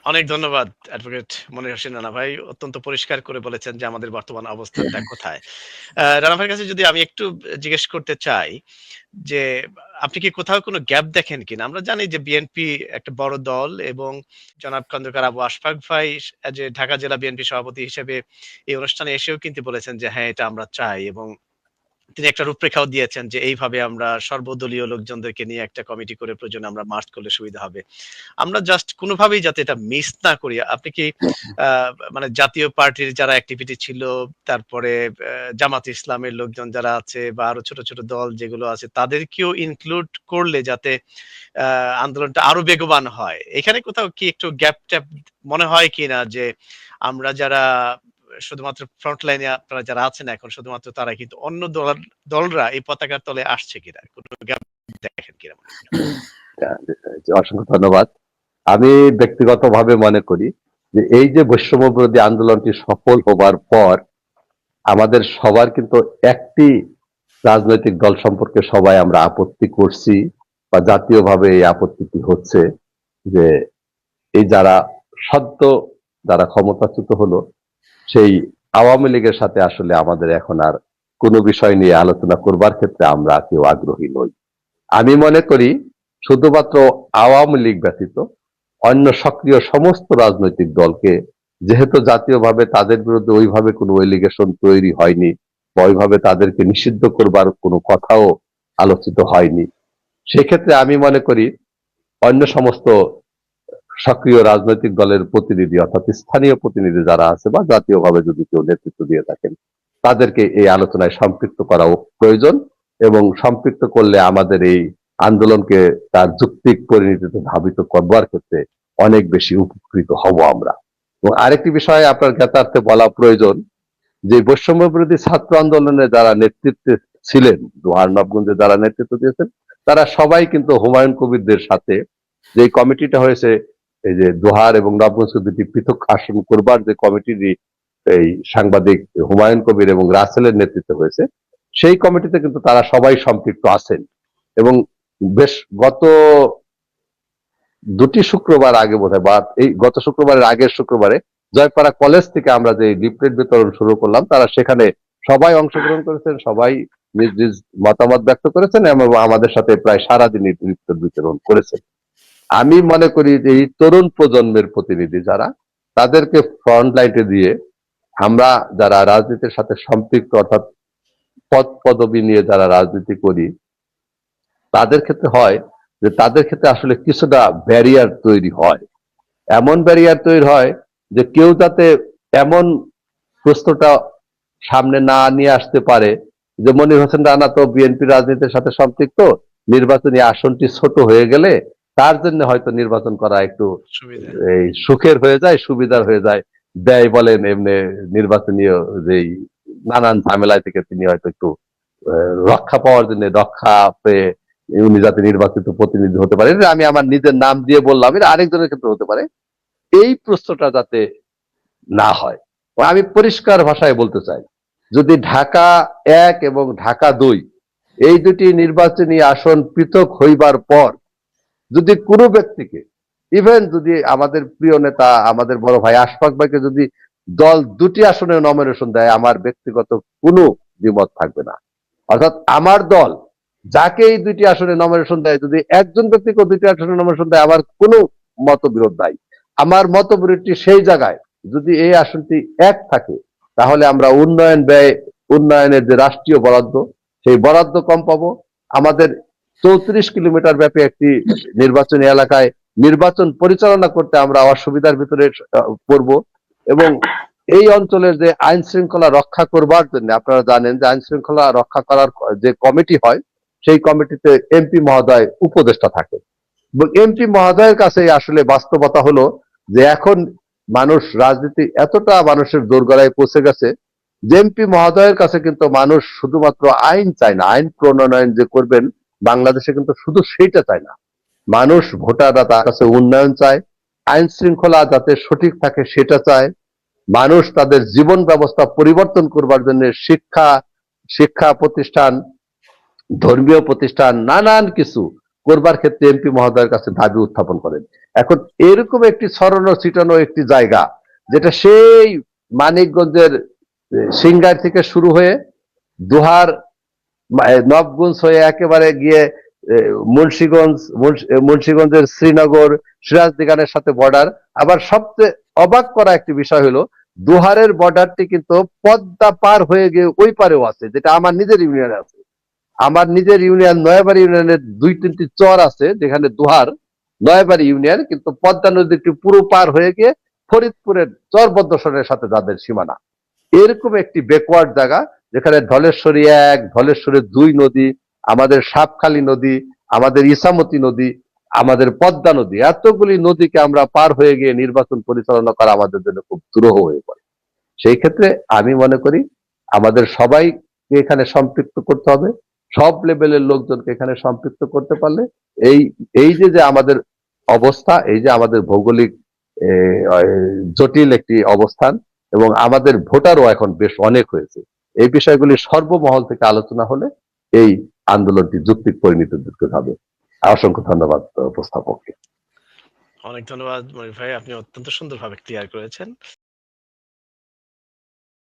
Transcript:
অনেক ধন্যবাদ অ্যাডভোকেট মনির হোসেন রানা ভাই। অত্যন্ত পরিষ্কার করে বলেছেন যে আমাদের বর্তমান অবস্থানটা কোথায়। রানা ভাইয়ের কাছে যদি আমি একটু জিজ্ঞেস করতে চাই যে আপনি কি কোথাও কোনো গ্যাপ দেখেন কিনা? আমরা জানি যে বিএনপি একটা বড় দল এবং জনাব খন্দকার আবু আশফাক ভাই যে ঢাকা জেলা বিএনপি সভাপতি হিসেবে এই অনুষ্ঠানে এসেও কিন্তু বলেছেন যে হ্যাঁ, এটা আমরা চাই এবং তিনি একটা রূপরেখাও দিয়েছেন যে এইভাবে আমরা সর্বদলীয় লোকজনদেরকে নিয়ে একটা কমিটি করে প্রয়োজনে আমরা মার্চ করলে সুবিধা হবে। আমরা জাস্ট কোনোভাবেই যাতে এটা মিস না করি। আপনি কি মানে জাতীয় পার্টির যারা অ্যাক্টিভিটি ছিল, তারপরে জামাত ইসলামের লোকজন যারা আছে বা আরো ছোট, ছোট দল যেগুলো আছে তাদেরকেও ইনক্লুড করলে যাতে আ আন্দোলনটা আরো বেগবান হয়। এখানে কোথাও কি একটু গ্যাপ-ট্যাপ মনে হয় কিনা যে আমরা যারা শুধুমাত্র ফ্রন্ট লাইনে আপনারা যারা আছেন এখন শুধুমাত্র তারা কিন্তু অন্য দলরা এই পতাকার তলে আসছে কিনা? কোন গ্যাপ দেখেন কিনা মনে করেন? অসংখ্য ধন্যবাদ। আমি ব্যক্তিগতভাবে মনে করি যে এই যে বৈষম্য বিরোধী আন্দোলনটি সফল হবার পর আমাদের সবার কিন্তু একটি রাজনৈতিক দল সম্পর্কে সবাই আমরা আপত্তি করছি বা জাতীয়ভাবে এই আপত্তিটি হচ্ছে যে এই যারা ক্ষমতাচ্যুত হলো সেই আওয়ামী লীগের সাথে আসলে আমাদের এখন আর কোনো বিষয় নিয়ে আলোচনা করবার ক্ষেত্রে আমরা কেউ আগ্রহী নই। আমি মনে করি শুধুমাত্র আওয়ামী লীগ ব্যতীত অন্য সক্রিয় সমস্ত রাজনৈতিক দলকে, যেহেতু জাতীয়ভাবে তাদের বিরুদ্ধে ওইভাবে কোনো এলিগেশন তৈরি হয়নি বা ওইভাবে তাদেরকে নিষিদ্ধ করবার কোনো কথাও আলোচিত হয়নি, সেক্ষেত্রে আমি মনে করি অন্য সমস্ত সক্রিয় রাজনৈতিক দলের প্রতিনিধি অর্থাৎ স্থানীয় প্রতিনিধি যারা আছে বা জাতীয়ভাবে যদি কেউ নেতৃত্ব দিয়ে থাকেন তাদেরকে এই আলোচনায় সম্পৃক্ত করা প্রয়োজন এবং সম্পৃক্ত করলে আমাদের এই আন্দোলনকে তার যৌক্তিক পরিণতিতে ধাবিত করবার ক্ষেত্রে অনেক বেশি উপকৃত হব আমরা। এবং আরেকটি বিষয় আপনার জ্ঞাতার্থে বলা প্রয়োজন যে বৈষম্য বিরোধী ছাত্র আন্দোলনে যারা নেতৃত্বে ছিলেন, দোহার নবগঞ্জে যারা নেতৃত্ব দিয়েছেন তারা সবাই কিন্তু হুমায়ুন কবিরদের সাথে যে কমিটিটা হয়েছে, এই যে দোহার এবং নবগঞ্জ দুটি পৃথক আসন করবার যে কমিটির এই সাংবাদিক হুমায়ুন কবির এবং রাসেলের নেতৃত্বে হয়েছে, সেই কমিটিতে কিন্তু তারা সবাই সম্পৃক্ত আছেন। এবং বেশ গত দুটি শুক্রবার আগে বোধহয় বা এই গত শুক্রবারের আগের শুক্রবারে জয়পাড়া কলেজ থেকে আমরা যে লিফলেট বিতরণ শুরু করলাম, তারা সেখানে সবাই অংশগ্রহণ করেছেন, সবাই নিজ নিজ মতামত ব্যক্ত করেছেন এবং আমাদের সাথে প্রায় সারাদিনই লিফলেট বিতরণ করেছেন। আমি মনে করি যে এই তরুণ প্রজন্মের প্রতিনিধি যারা, তাদেরকে ফ্রন্ট লাইনে দিয়ে আমরা যারা রাজনীতির সাথে সম্পৃক্ত অর্থাৎ পদ পদবি নিয়ে যারা রাজনীতি করি তাদের ক্ষেত্রে হয় যে তাদের ক্ষেত্রে আসলে কিছুটা ব্যারিয়ার তৈরি হয়। এমন ব্যারিয়ার তৈরি হয় যে কেউ যাতে এমন প্রশ্নটা সামনে না নিয়ে আসতে পারে যে মনির হোসেন রানা তো বিএনপি রাজনীতির সাথে সম্পৃক্ত, নির্বাচনী আসনটি ছোট হয়ে গেলে তার জন্য হয়তো নির্বাচন করা একটু সুবিধা। এই সুখের হয়ে যায়, সুবিধার হয়ে যায়, ব্যয় বলেন এমনি নির্বাচনীয় যেই নানান ঝামেলায় থেকে তিনি হয়তো একটু রক্ষা পাওয়ার জন্য রক্ষা পেয়ে উনি যাতে নির্বাচিত প্রতিনিধি হতে পারে, আমি আমার নিজের নাম দিয়ে বললাম, এটা আরেকজনের ক্ষেত্রে হতে পারে, এই প্রশ্নটা যাতে না হয়। আমি পরিষ্কার ভাষায় বলতে চাই, যদি ঢাকা 1 এবং ঢাকা 2 এই দুটি নির্বাচনী আসন পৃথক হইবার পর যদি কোনো ব্যক্তিকে, ইভেন যদি আমাদের প্রিয় নেতা আমাদের বড় ভাই আশফাক ভাইকে যদি দল দুটি আসনে নমিনেশন দেয়, আমার ব্যক্তিগত কোনো দ্বিমত থাকবে না। অর্থাৎ আমার দল যাকে এই দুইটি আসনে নমিনেশন দেয়, যদি একজন ব্যক্তিকে দুইটি আসনে নমিনেশন দেয়, আমার কোনো মতবিরোধ নাই। আমার মতবিরোধটি সেই জায়গায় যদি এই আসনটি এক থাকে, তাহলে আমরা উন্নয়নের যে রাষ্ট্রীয় বরাদ্দ, সেই বরাদ্দ কম পাবো। আমাদের 34 কিলোমিটার ব্যাপী একটি নির্বাচনী এলাকায় নির্বাচন পরিচালনা করতে আমরা অসুবিধার ভিতরে পড়ব এবং এই অঞ্চলের যে আইন শৃঙ্খলা রক্ষা করবার জন্য, আপনারা জানেন যে আইন শৃঙ্খলা রক্ষা করার যে কমিটি হয়, সেই কমিটিতে এমপি মহোদয় উপদেষ্টা থাকে এবং এমপি মহোদয়ের কাছে আসলে বাস্তবতা হলো যে এখন মানুষ রাজনীতি এতটা মানুষের দোরগোড়ায় পৌঁছে গেছে যে এমপি মহোদয়ের কাছে কিন্তু মানুষ শুধুমাত্র আইন চায় না, আইন প্রণয়ন যে করবেন বাংলাদেশে কিন্তু শুধু সেইটা চায় না, মানুষ ভোটাররা তার কাছে উন্নয়ন চায়, আইন শৃঙ্খলা যাতে সঠিক থাকে সেটা চায়, মানুষ তাদের জীবন ব্যবস্থা পরিবর্তন করবার জন্য শিক্ষা প্রতিষ্ঠান, ধর্মীয় প্রতিষ্ঠান, নানান কিছু করবার ক্ষেত্রে এমপি মহোদয়ের কাছে দাবি উত্থাপন করেন। এখন এরকম একটি ছড়ানো ছিটানো একটি জায়গা, যেটা সেই মানিকগঞ্জের সিংগার থেকে শুরু হয়ে দোহার নবগঞ্জ হয়ে একেবারে গিয়ে মুন্সিগঞ্জের শ্রীনগর সিরাজদিগানের সাথে বর্ডার। আবার সবচেয়ে অবাক করা একটি বিষয় হলো দোহারের বর্ডারটি কিন্তু পদ্মা পার হয়ে গিয়ে ওই পারেও আছে, যেটা আমার নিজের ইউনিয়নে আছে। আমার নিজের ইউনিয়ন নয়াবাড়ি ইউনিয়নের 2-3টি চর আছে যেখানে দোহার নয়াবাড়ি ইউনিয়ন, কিন্তু পদ্মা নদীটি পুরো পার হয়ে গিয়ে ফরিদপুরের চরবদ্রসনের সাথে যাদের সীমানা। এরকম একটি ব্যাকওয়ার্ড জায়গা যেখানে ধলেশ্বরী 1, ধলেশ্বরী 2 নদী, আমাদের সাপখালী নদী, আমাদের ইসামতি নদী, আমাদের পদ্মা নদী, এতগুলি নদীকে আমরা পার হয়ে গিয়ে নির্বাচন পরিচালনা করা আমাদের জন্য খুব দুরূহ হয়ে পড়ে। সেই ক্ষেত্রে আমি মনে করি আমাদের সবাইকে এখানে সম্পৃক্ত করতে হবে, সব লেভেলের লোকজনকে এখানে সম্পৃক্ত করতে পারলে এই এই যে যে আমাদের অবস্থা, এই যে আমাদের ভৌগোলিক জটিল একটি অবস্থান, এবং আমাদের ভোটারও এখন বেশ অনেক হয়েছে, এই বিষয়গুলি সর্বমহল থেকে আলোচনা হলে এই আন্দোলনটি যৌক্তিক পরিণতি হবে। অসংখ্য ধন্যবাদ উপস্থাপককে। অনেক ধন্যবাদ মনির ভাই, আপনি অত্যন্ত সুন্দরভাবে ক্লিয়ার করেছেন।